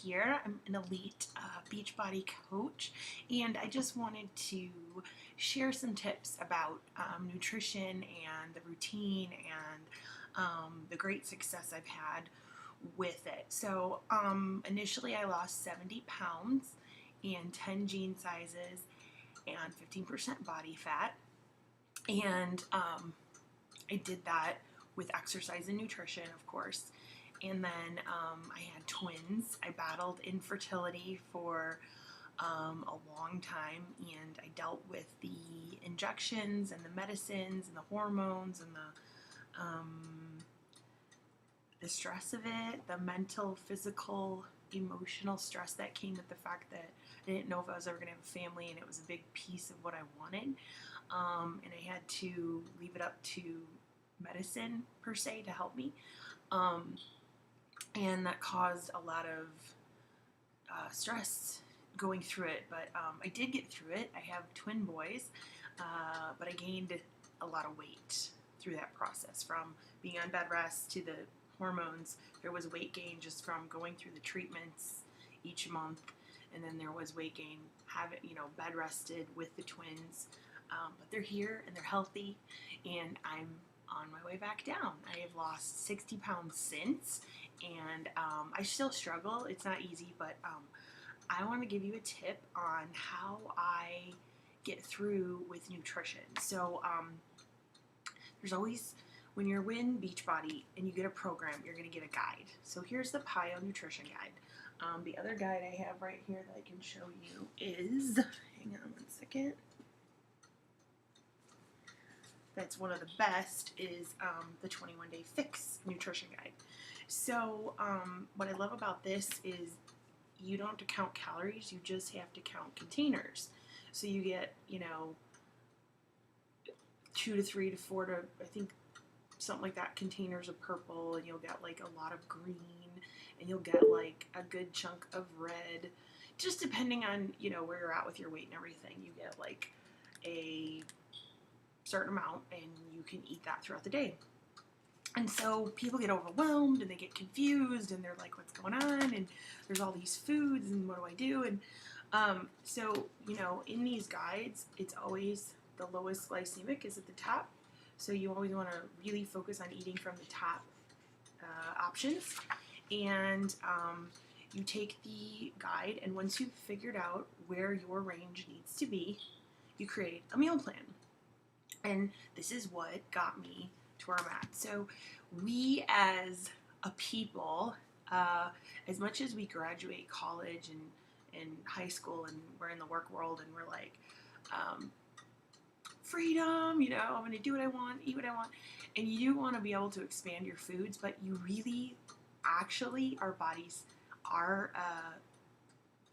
here. I'm an elite Beachbody coach, and I just wanted to share some tips about nutrition and the routine and the great success I've had with it. So, initially, I lost 70 pounds and 10 jean sizes and 15% body fat, and I did that with exercise and nutrition, of course. And then I had twins. I battled infertility for a long time, and I dealt with the injections and the medicines and the hormones and the stress of it, the mental, physical, emotional stress that came with the fact that I didn't know if I was ever going to have a family, and it was a big piece of what I wanted. And I had to leave it up to medicine, per se, to help me. Um, and that caused a lot of stress going through it. But I did get through it. I have twin boys, but I gained a lot of weight through that process. From being on bed rest to the hormones, there was weight gain just from going through the treatments each month, and then there was weight gain having bed rested with the twins. But they're here and they're healthy, and I'm on my way back down. I have lost 60 pounds since, and I still struggle. It's not easy, but I want to give you a tip on how I get through with nutrition. So there's always, when you're in Beachbody and you get a program, you're going to get a guide. So here's the PiYo Nutrition Guide. The other guide I have right here that I can show you is, hang on one second, that's one of the best, is the 21 Day Fix Nutrition Guide. So what I love about this is you don't have to count calories, you just have to count containers. So you get, 2 to 3 to 4 to, I think, something like that, containers of purple, and you'll get like a lot of green, and you'll get like a good chunk of red, just depending on, where you're at with your weight and everything. You get like a certain amount, and you can eat that throughout the day. And so people get overwhelmed and they get confused, and they're like, what's going on? And there's all these foods, and what do I do? And so, in these guides, it's always the lowest glycemic is at the top. So you always want to really focus on eating from the top options. And you take the guide, and once you've figured out where your range needs to be, you create a meal plan. And this is what got me to where I'm at. So we as a people, as much as we graduate college and high school, and we're in the work world, and we're like, freedom, I'm going to do what I want, eat what I want. And you do want to be able to expand your foods, but you really, actually, our bodies, our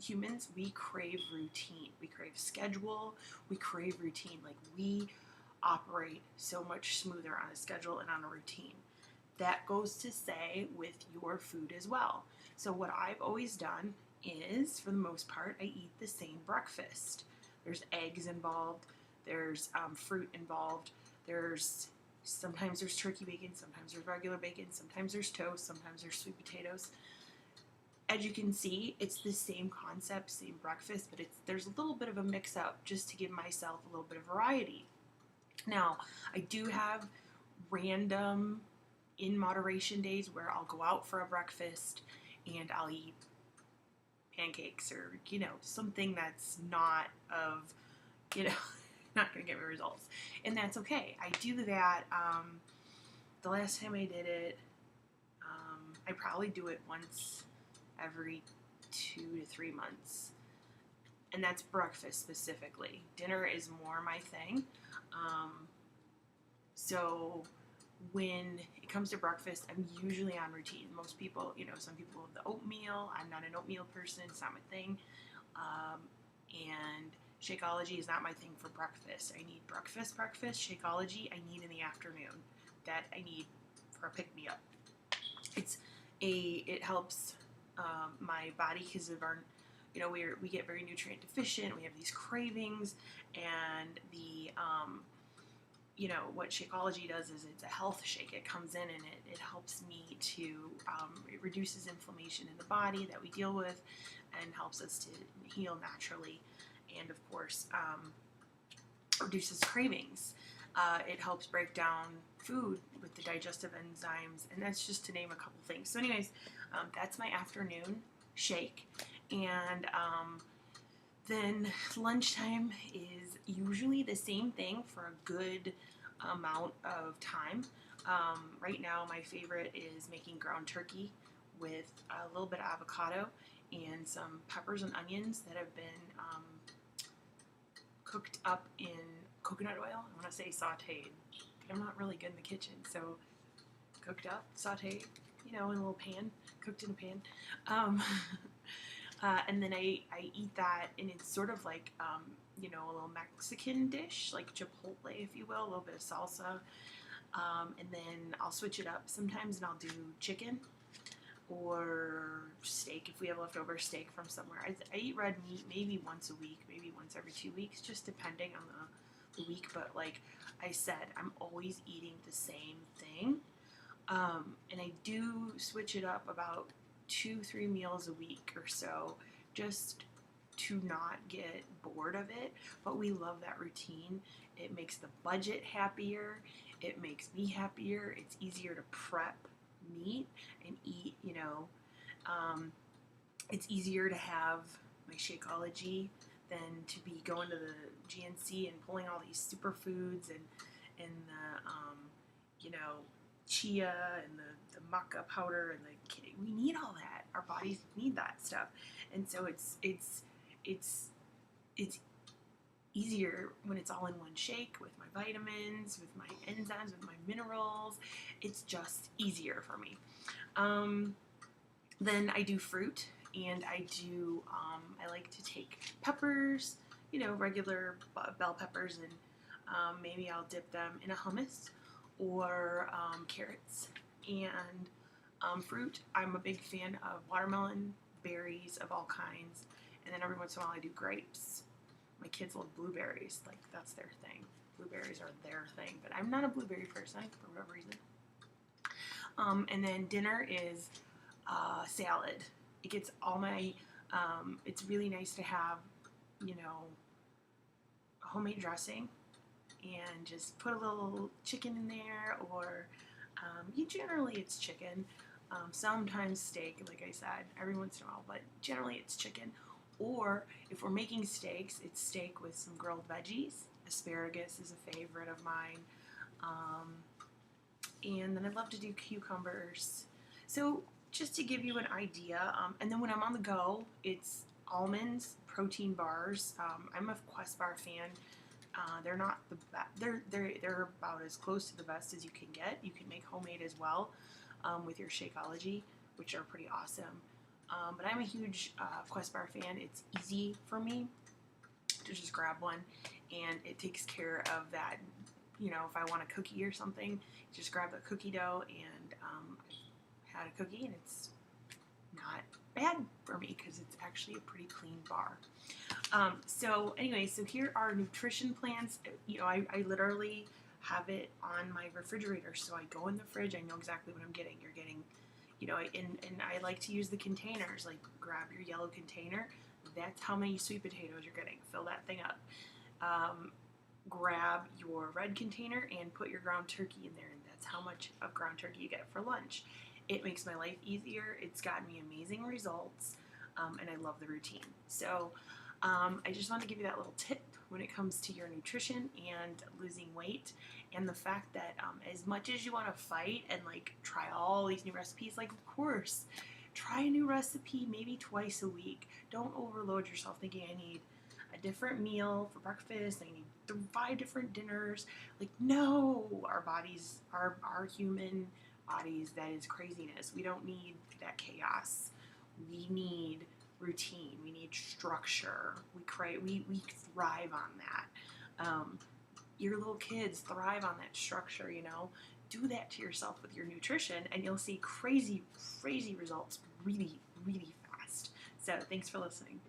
humans, we crave routine. We crave schedule. We crave routine. Like, we operate so much smoother on a schedule and on a routine. That goes to say with your food as well. So what I've always done is, for the most part, I eat the same breakfast. There's eggs involved. There's fruit involved. Sometimes there's turkey bacon. Sometimes there's regular bacon. Sometimes there's toast. Sometimes there's sweet potatoes. As you can see, it's the same concept, same breakfast, but there's a little bit of a mix-up just to give myself a little bit of variety. Now, I do have random, in moderation days where I'll go out for a breakfast and I'll eat pancakes or, something that's not of, not going to get me results. And that's okay. I do that. The last time I did it, I probably do it once every 2 to 3 months. And that's breakfast specifically. Dinner is more my thing. So when it comes to breakfast, I'm usually on routine. Most people, some people love the oatmeal. I'm not an oatmeal person. It's not my thing. And Shakeology is not my thing for breakfast. I need breakfast. Shakeology I need in the afternoon. That I need for a pick-me-up. It helps my body, because of our, we get very nutrient deficient. We have these cravings, and the what Shakeology does is it's a health shake. It comes in and it helps me to, it reduces inflammation in the body that we deal with and helps us to heal naturally. And of course, reduces cravings. It helps break down food with the digestive enzymes, and that's just to name a couple things. So anyways, that's my afternoon shake. And then lunchtime is usually the same thing for a good amount of time. Right now, my favorite is making ground turkey with a little bit of avocado and some peppers and onions that have been cooked up in coconut oil. I want to say sauteed, but I'm not really good in the kitchen, so cooked up, sauteed, in a little pan, cooked in a pan. And then I eat that, and it's sort of like, a little Mexican dish, like Chipotle, if you will, a little bit of salsa. And then I'll switch it up sometimes, and I'll do chicken or steak if we have leftover steak from somewhere. I eat red meat maybe once a week, maybe once every 2 weeks, just depending on the week. But like I said, I'm always eating the same thing. And I do switch it up about 2-3 meals a week or so, just to not get bored of it. But we love that routine. It makes the budget happier. It makes me happier. It's easier to prep meat and eat, it's easier to have my Shakeology than to be going to the GNC and pulling all these superfoods and the chia and the maca powder and we need all that. Our bodies need that stuff, and so it's easier when it's all in one shake with my vitamins, with my enzymes, with my minerals. It's just easier for me. Then I do fruit, and I like to take peppers, regular bell peppers, and maybe I'll dip them in a hummus or carrots. And fruit, I'm a big fan of watermelon, berries of all kinds, and then every once in a while I do grapes. My kids love blueberries, like that's their thing. Blueberries are their thing, but I'm not a blueberry person for whatever reason. And then dinner is salad. It gets all my, it's really nice to have, homemade dressing and just put a little chicken in there, or generally it's chicken. Sometimes steak, like I said, every once in a while, but generally it's chicken. Or if we're making steaks, it's steak with some grilled veggies. Asparagus is a favorite of mine. And then I love to do cucumbers. So just to give you an idea, and then when I'm on the go, it's almonds, protein bars. I'm a Quest Bar fan. They're not the best. They're about as close to the best as you can get. You can make homemade as well with your Shakeology, which are pretty awesome. But I'm a huge Quest Bar fan. It's easy for me to just grab one, and it takes care of that. If I want a cookie or something, just grab the cookie dough, and I had a cookie, and it's not bad for me because it's actually a pretty clean bar. So anyway, so here are nutrition plans. I literally have it on my refrigerator, so I go in the fridge. I know exactly what I'm getting. You're getting, and I like to use the containers. Like, grab your yellow container. That's how many sweet potatoes you're getting. Fill that thing up. Grab your red container and put your ground turkey in there, and that's how much of ground turkey you get for lunch. It makes my life easier. It's gotten me amazing results, and I love the routine. So I just want to give you that little tip when it comes to your nutrition and losing weight, and the fact that as much as you want to fight and try all these new recipes, of course, try a new recipe maybe twice a week. Don't overload yourself thinking I need a different meal for breakfast, I need 5 different dinners. No, our bodies, our human bodies, that is craziness. We don't need that chaos. We need routine. We need structure. We thrive on that. Your little kids thrive on that structure, Do that to yourself with your nutrition, and you'll see crazy, crazy results really, really fast. So thanks for listening.